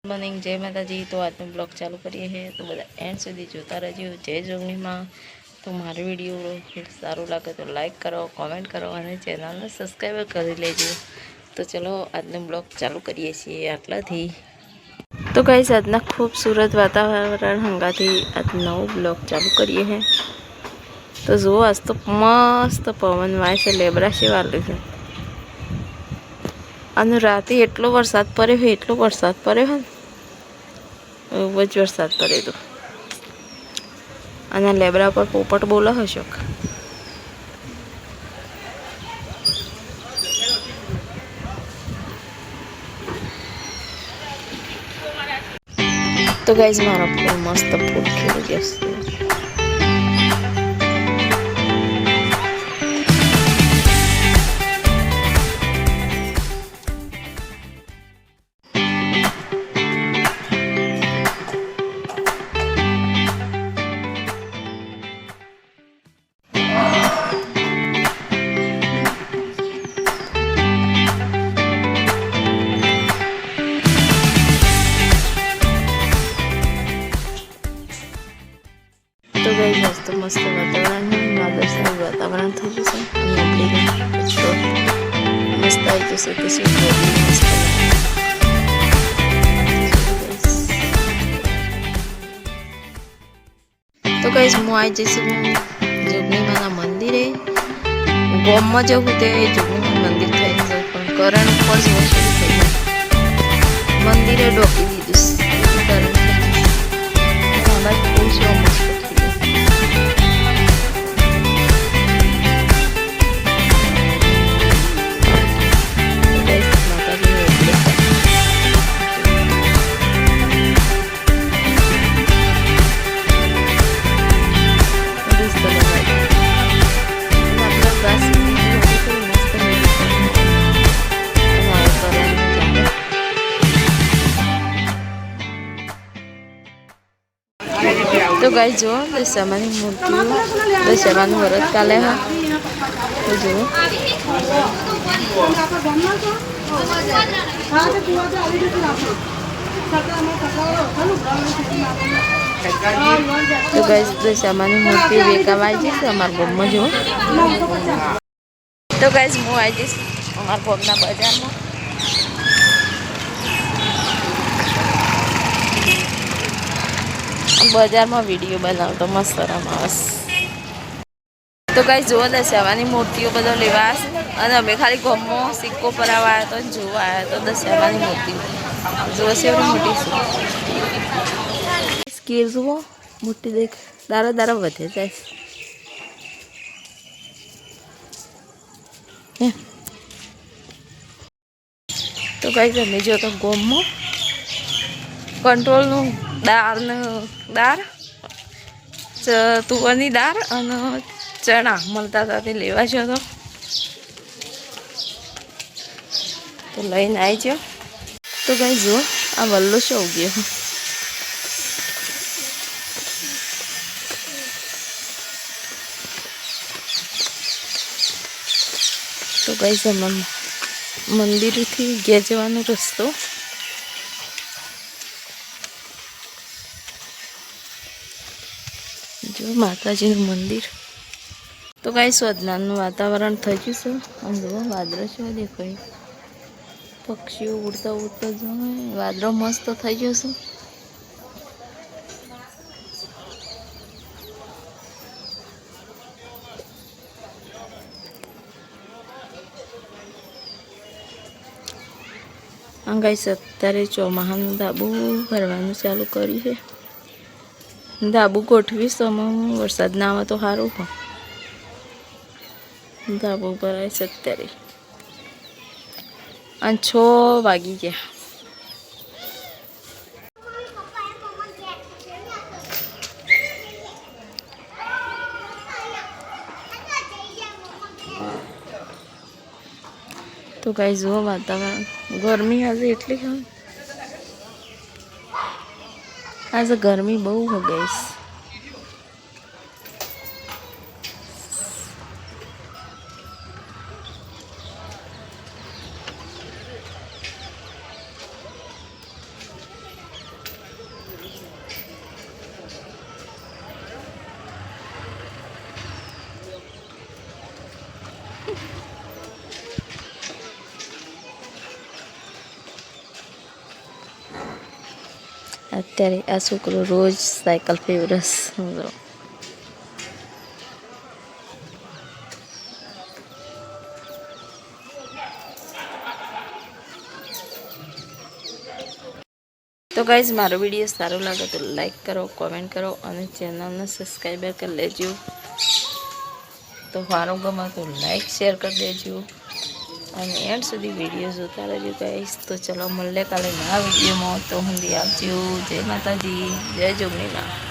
Morning જય માતાજી। તો આજનો બ્લોગ ચાલુ કરીએ છીએ, તો બધા એન્ડ સુધી જોતા રહેજો। જય જોગણીમાં। તો મારો વિડીયો સારો લાગે તો લાઈક કરો, કોમેન્ટ કરો અને ચેનલને સબસ્ક્રાઈબ કરી લેજો। તો ચલો આજનો બ્લોગ ચાલુ કરીએ છીએ આટલાથી। તો ગાઈસ આજના ખૂબસૂરત વાતાવરણ હંગાથી આજ નવો બ્લોગ ચાલુ કરીએ છીએ। તો જુઓ આજ તો મસ્ત પવન વાય છે, લેબરા છે વાલે છે અને રાતે એટલો વરસાદ પડ્યો હોય, એટલો વરસાદ પડ્યો હોય, બહુ જ વરસાદ પડ્યો હતો અને લેબરા પર પોપટ બોલે હશો। તો ગાઈસ મારા ફૂલ મસ્ત ફૂલ ખીલી જશે। तो गाइस आज तो मस्त वातावरण है, वादळछाયું वातावरण થઈ જશે અને આપણે મસ્ત આવી જશે કે શું મસ્ત। તો ગાઈસ હું આવી જઈશું જોગણીમાના મંદિરે। ગોમમાં જવું તે જોગણીમા મંદિર થઈને જવું, પણ કરણ ઉપર જ વસૂલ થઈ જાય, મંદિરે ડોકી દીધું કરણ ફૂલ છે મસ્ત। तो गाइस जो दशामानी मूर्ति दशामानु व्रत काले है, तो जो तो गाइस दशामानी मूर्ति वेकावाई जी हमार गाम में जो। तो गाइस હું આવી જઈશ અમારા ગામના બજારમાં। બજારમાં વિડીયો બનાવતો મસ્ત રમાસ। તો ગાઈસ જોવા દશામાની મૂર્તિઓ બધો લેવા હશે અને અમે ખાલી ગામમાં સિક્કો પરાવવા આવ્યા તો જોવા આવ્યા। તો દશામાની મૂર્તિ જોવા છે એવડી મોટી છે, સ્કેલ જુઓ મોટી દેખ દારો દારો વધે જાય। તો ગાઈસ અમે જો તો ગામમાં કંટ્રોલનું દાળ તુવરની દાળ અને ચણા મળતા હતા તે લેવા છો તો લઈને આવી જાઓ। તો ગાઈસ જુઓ આ વલ્લો શું ઉગ્યો, તો ગાઈસ મંદિરથી ઘેર જવાનો રસ્તો। જો માતાજીનું મંદિર। તો ગાઈસ સ્વજ્ઞાનનું વાતાવરણ થઈ ગયું છે અને જુઓ વાદળો છે દેખાય, પક્ષીઓ ઉડતા ઉડતા જો વાદળો મસ્ત થઈ ગયો છે। ગાઈસ અત્યારે ચોમાહાનું ધાબુ ભરવાનું ચાલુ કર્યું છે, ધાબુ ગોઠવીશ તો વરસાદ ના આવે તો સારું હોય। ધાબુ ભરાય છે અત્યારે અને 6 વાગી ગયા। તો ગાઈસ જુઓ વાતાવરણ, ગરમી આજે એટલી હોય, આજે ગરમી બહુ હોય ગાઈસ। અત્યારે આ છોકરો રોજ સાયકલ ફેરવસ. તો ગાઈઝ મારો વિડીયો સારો લાગે તો લાઈક કરો, કોમેન્ટ કરો અને ચેનલને સબસ્ક્રાઈબર કરી લેજો. તો સારો ગમે તો લાઈક શેર કરી દેજો અને એન્ડ સુધી વિડીયો જોતા રહેજો ગાઈઝ. તો ચલો મળીએ કાલે નવા વિડીયોમાં. તો હિન્દી આવજો. જય માતાજી, જય જોગણીમાં.